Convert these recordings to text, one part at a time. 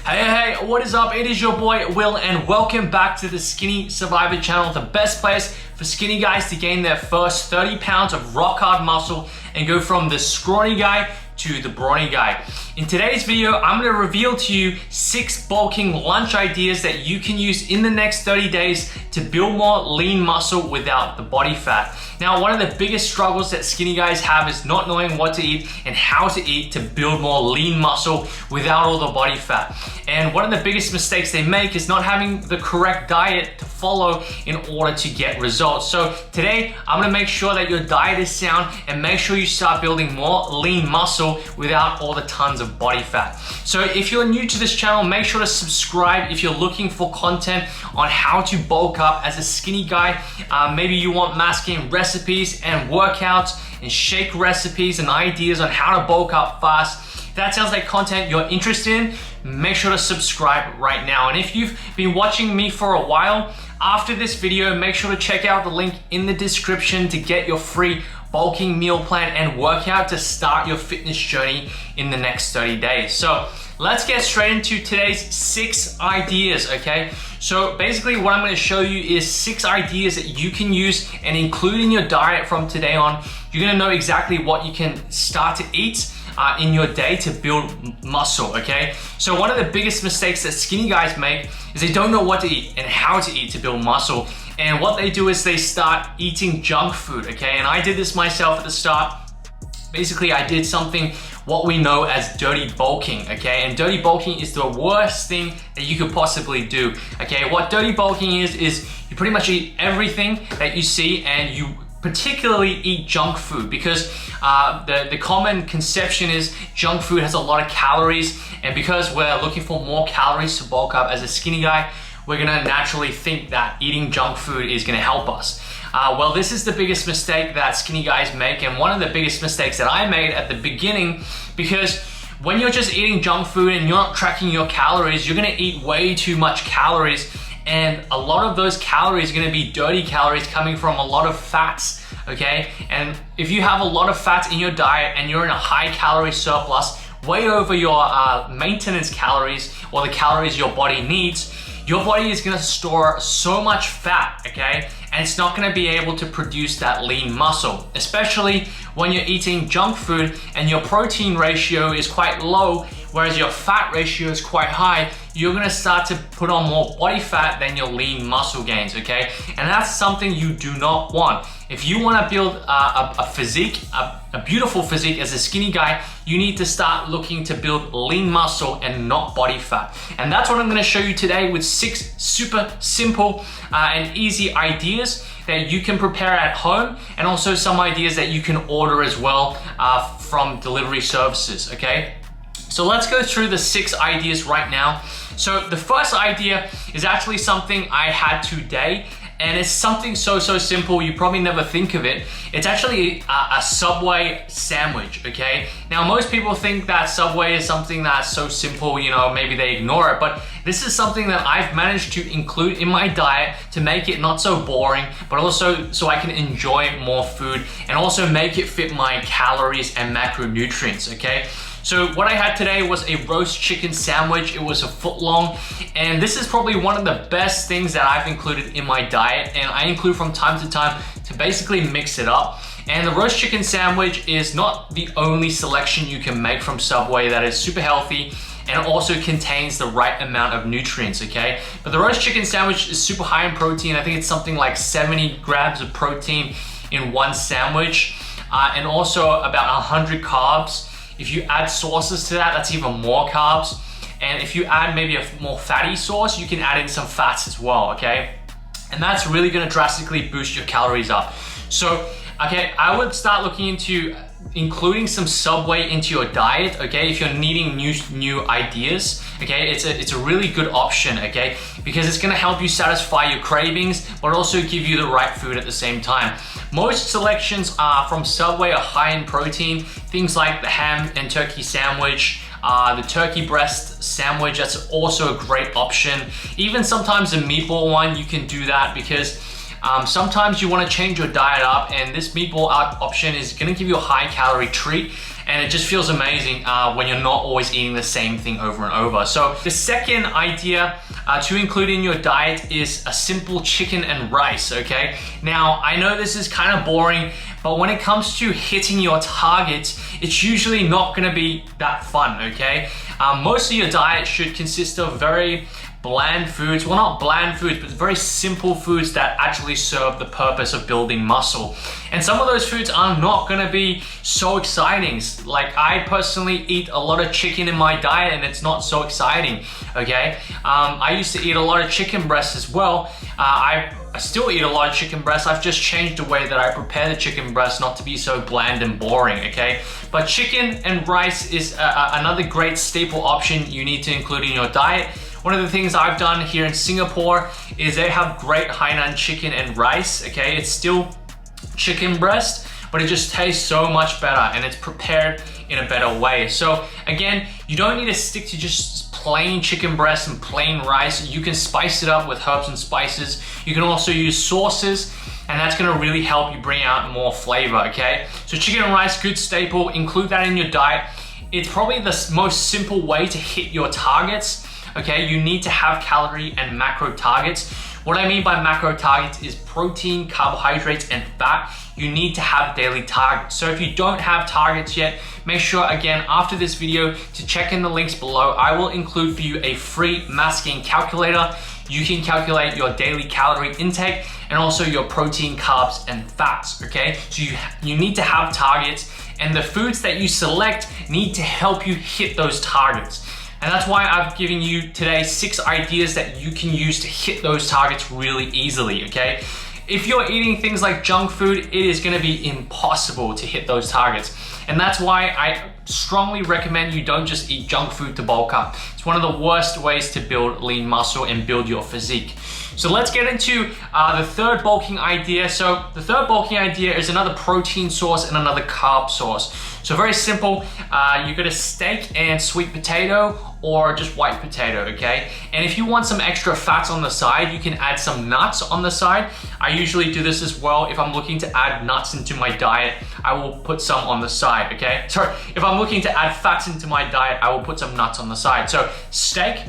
Hey, what is up? It is your boy Will and welcome back to the Skinny Survivor channel, the best place for skinny guys to gain their first 30 pounds of rock hard muscle and go from the scrawny guy to the brawny guy. In today's video, I'm going to reveal to you 6 bulking lunch ideas that you can use in the next 30 days to build more lean muscle without the body fat. Now, one of the biggest struggles that skinny guys have is not knowing what to eat and how to eat to build more lean muscle without all the body fat. And one of the biggest mistakes they make is not having the correct diet to follow in order to get results. So today, I'm going to make sure that your diet is sound and make sure you start building more lean muscle without all the tons of body fat. So if you're new to this channel, make sure to subscribe if you're looking for content on how to bulk up as a skinny guy. Maybe you want mass gain recipes and workouts and shake recipes and ideas on how to bulk up fast. If that sounds like content you're interested in, make sure to subscribe right now. And if you've been watching me for a while, after this video, make sure to check out the link in the description to get your free bulking meal plan and workout to start your fitness journey in the next 30 days. So let's get straight into today's 6 ideas, okay? So basically what I'm going to show you is 6 ideas that you can use and include in your diet from today on. You're going to know exactly what you can start to eat in your day to build muscle, okay? So one of the biggest mistakes that skinny guys make is they don't know what to eat and how to eat to build muscle. And what they do is they start eating junk food, okay? And I did this myself at the start. Basically, I did something what we know as dirty bulking, okay? And dirty bulking is the worst thing that you could possibly do, okay? What dirty bulking is you pretty much eat everything that you see and you particularly eat junk food because the common conception is junk food has a lot of calories, and because we're looking for more calories to bulk up as a skinny guy, we're gonna naturally think that eating junk food is gonna help us. Well, this is the biggest mistake that skinny guys make, and one of the biggest mistakes that I made at the beginning, because when you're just eating junk food and you're not tracking your calories, you're gonna eat way too much calories, and a lot of those calories are gonna be dirty calories coming from a lot of fats, okay? And if you have a lot of fats in your diet and you're in a high calorie surplus, way over your maintenance calories or the calories your body needs, your body is gonna store so much fat, okay? And it's not gonna be able to produce that lean muscle, especially when you're eating junk food and your protein ratio is quite low, whereas your fat ratio is quite high. You're gonna start to put on more body fat than your lean muscle gains, okay? And that's something you do not want. If you wanna build a physique, a beautiful physique as a skinny guy, you need to start looking to build lean muscle and not body fat. And that's what I'm gonna show you today with 6 super simple and easy ideas that you can prepare at home, and also some ideas that you can order as well from delivery services, okay? So let's go through the 6 ideas right now. So the first idea is actually something I had today, and it's something so simple you probably never think of it. It's actually a Subway sandwich, okay? Now most people think that Subway is something that's so simple, you know, maybe they ignore it, but this is something that I've managed to include in my diet to make it not so boring, but also so I can enjoy more food and also make it fit my calories and macronutrients, okay? So what I had today was a roast chicken sandwich. It was a foot long, and this is probably one of the best things that I've included in my diet, and I include from time to time to basically mix it up. And the roast chicken sandwich is not the only selection you can make from Subway that is super healthy and also contains the right amount of nutrients, okay? But the roast chicken sandwich is super high in protein. I think it's something like 70 grams of protein in one sandwich, and also about 100 carbs. If you add sauces to that, that's even more carbs. And if you add maybe a more fatty sauce, you can add in some fats as well, okay? And that's really gonna drastically boost your calories up. So, okay, I would start looking into including some Subway into your diet, okay? If you're needing new ideas, okay? It's a really good option, okay? Because it's gonna help you satisfy your cravings, but also give you the right food at the same time. Most selections from Subway are high in protein, things like the ham and turkey sandwich, the turkey breast sandwich, that's also a great option. Even sometimes the meatball one, you can do that because sometimes you want to change your diet up, and this meatball option is going to give you a high calorie treat and it just feels amazing when you're not always eating the same thing over and over. So the second idea to include in your diet is a simple chicken and rice, okay? Now, I know this is kind of boring, but when it comes to hitting your targets, it's usually not gonna be that fun, okay? Most of your diet should consist of very bland foods, well, not bland foods, but very simple foods that actually serve the purpose of building muscle. And some of those foods are not gonna be so exciting. Like, I personally eat a lot of chicken in my diet and it's not so exciting, okay? I used to eat a lot of chicken breasts as well. I still eat a lot of chicken breasts. I've just changed the way that I prepare the chicken breast not to be so bland and boring, okay? But chicken and rice is another great staple option you need to include in your diet. One of the things I've done here in Singapore is they have great Hainan chicken and rice, okay? It's still chicken breast, but it just tastes so much better and it's prepared in a better way. So again, you don't need to stick to just plain chicken breast and plain rice. You can spice it up with herbs and spices. You can also use sauces, and that's gonna really help you bring out more flavor, okay? So chicken and rice, good staple, include that in your diet. It's probably the most simple way to hit your targets. Okay, you need to have calorie and macro targets. What I mean by macro targets is protein, carbohydrates, and fat. You need to have daily targets. So if you don't have targets yet, make sure again after this video to check in the links below. I will include for you a free mass gain calculator. You can calculate your daily calorie intake and also your protein, carbs, and fats, okay? So you need to have targets, and the foods that you select need to help you hit those targets. And that's why I've given you today 6 ideas that you can use to hit those targets really easily, okay? If you're eating things like junk food, it is gonna be impossible to hit those targets. And that's why I strongly recommend you don't just eat junk food to bulk up. It's one of the worst ways to build lean muscle and build your physique. So let's get into the third bulking idea. So the third bulking idea is another protein source and another carb source. So very simple, you got a steak and sweet potato or just white potato, okay? And if you want some extra fats on the side, you can add some nuts on the side. I usually do this as well. If I'm looking to add nuts into my diet, I will put some on the side, okay? Sorry, if I'm looking to add fats into my diet, I will put some nuts on the side. So steak,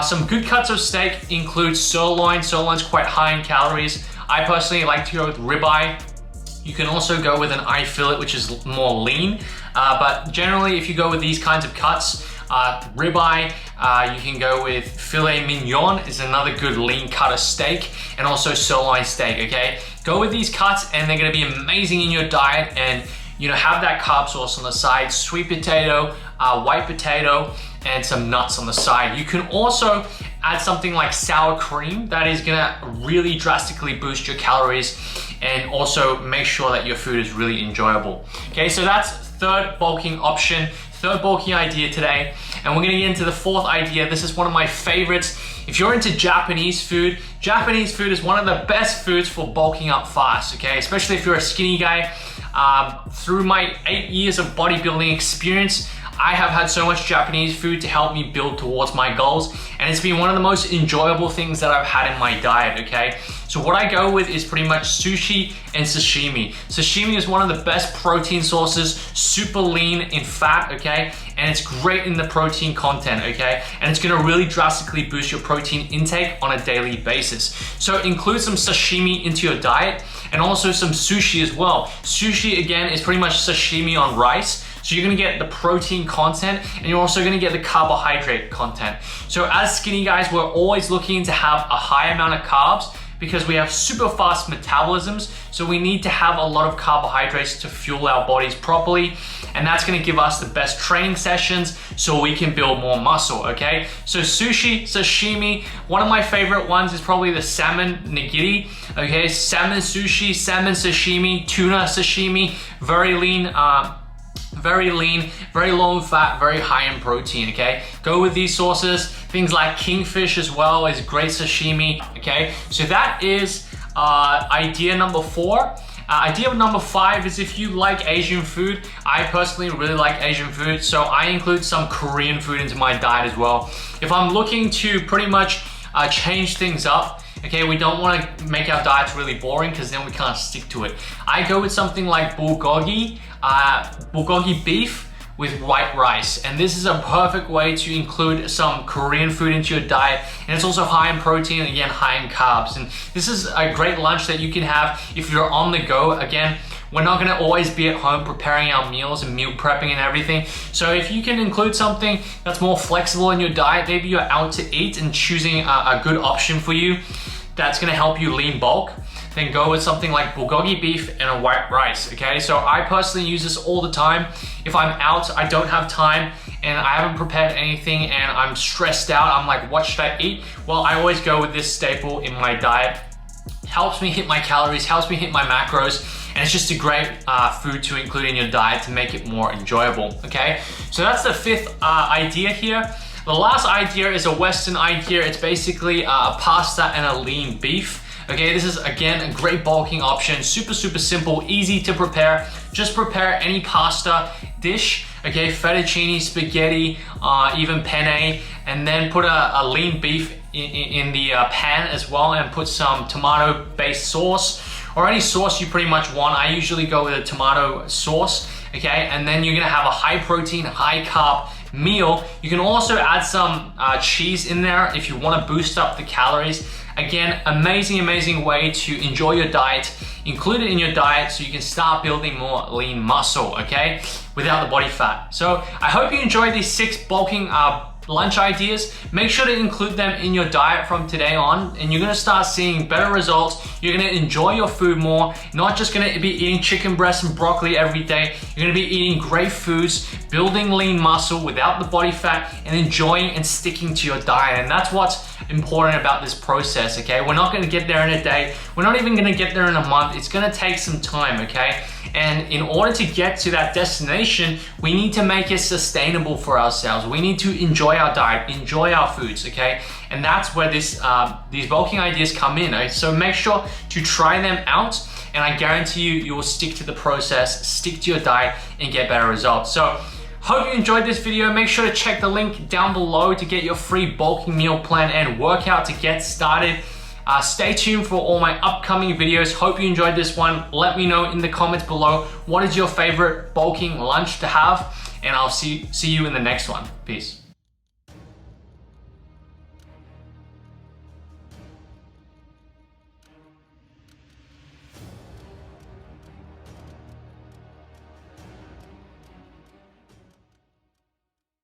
some good cuts of steak include sirloin. Sirloin's quite high in calories. I personally like to go with ribeye. You can also go with an eye fillet, which is more lean. But generally, if you go with these kinds of cuts, ribeye, you can go with filet mignon is another good lean cut of steak, and also sirloin steak, okay? Go with these cuts and they're gonna be amazing in your diet, and have that carb source on the side, sweet potato, white potato, and some nuts on the side. You can also add something like sour cream that is gonna really drastically boost your calories and also make sure that your food is really enjoyable. Okay, so that's third bulking option, third bulking idea today. And we're gonna get into the fourth idea. This is one of my favorites. If you're into Japanese food is one of the best foods for bulking up fast, okay? Especially if you're a skinny guy. Through my 8 years of bodybuilding experience, I have had so much Japanese food to help me build towards my goals, and it's been one of the most enjoyable things that I've had in my diet, okay? So what I go with is pretty much sushi and sashimi. Sashimi is one of the best protein sources, super lean in fat, okay? And it's great in the protein content, okay? And it's gonna really drastically boost your protein intake on a daily basis. So include some sashimi into your diet and also some sushi as well. Sushi, again, is pretty much sashimi on rice. So you're gonna get the protein content and you're also gonna get the carbohydrate content. So as skinny guys, we're always looking to have a high amount of carbs because we have super fast metabolisms. So we need to have a lot of carbohydrates to fuel our bodies properly. And that's gonna give us the best training sessions so we can build more muscle, okay? So sushi, sashimi, one of my favorite ones is probably the salmon nigiri, okay? Salmon sushi, salmon sashimi, tuna sashimi, very lean, very low in fat, very high in protein, okay? Go with these sources. Things like kingfish as well is great sashimi, okay? So that is idea number 4. Idea number 5 is if you like Asian food. I personally really like Asian food, so I include some Korean food into my diet as well. If I'm looking to pretty much change things up, okay, we don't want to make our diets really boring because then we can't stick to it. I go with something like bulgogi beef, with white rice. And this is a perfect way to include some Korean food into your diet. And it's also high in protein, and again, high in carbs. And this is a great lunch that you can have if you're on the go. Again, we're not gonna always be at home preparing our meals and meal prepping and everything. So if you can include something that's more flexible in your diet, maybe you're out to eat and choosing a good option for you that's gonna help you lean bulk, then go with something like bulgogi beef and a white rice, okay? So I personally use this all the time. If I'm out, I don't have time, and I haven't prepared anything, and I'm stressed out, I'm like, what should I eat? Well, I always go with this staple in my diet. Helps me hit my calories, helps me hit my macros, and it's just a great food to include in your diet to make it more enjoyable, okay? So that's the fifth idea here. The last idea is a Western idea. It's basically a pasta and a lean beef. Okay, this is again a great bulking option, super simple, easy to prepare. Just prepare any pasta dish, okay, fettuccine, spaghetti, even penne, and then put a lean beef in the pan as well, and put some tomato-based sauce, or any sauce you pretty much want. I usually go with a tomato sauce, okay, and then you're gonna have a high protein, high carb meal. You can also add some cheese in there if you wanna boost up the calories. Again, amazing way to enjoy your diet. Include it in your diet so you can start building more lean muscle, okay? Without the body fat. So I hope you enjoyed these 6 bulking lunch ideas. Make sure to include them in your diet from today on, and you're gonna start seeing better results. You're gonna enjoy your food more. Not just gonna be eating chicken breast and broccoli every day. You're gonna be eating great foods, building lean muscle without the body fat, and enjoying and sticking to your diet. And that's what's important about this process, okay? We're not gonna get there in a day. We're not even gonna get there in a month. It's gonna take some time, okay? And in order to get to that destination, we need to make it sustainable for ourselves. We need to enjoy our diet, enjoy our foods, okay? And that's where these bulking ideas come in, okay? So make sure to try them out, and I guarantee you will stick to the process, stick to your diet, and get better results. So hope you enjoyed this video. Make sure to check the link down below to get your free bulking meal plan and workout to get started. Stay tuned for all my upcoming videos. Hope you enjoyed this one. Let me know in the comments below, what is your favorite bulking lunch to have? And I'll see you in the next one. Peace.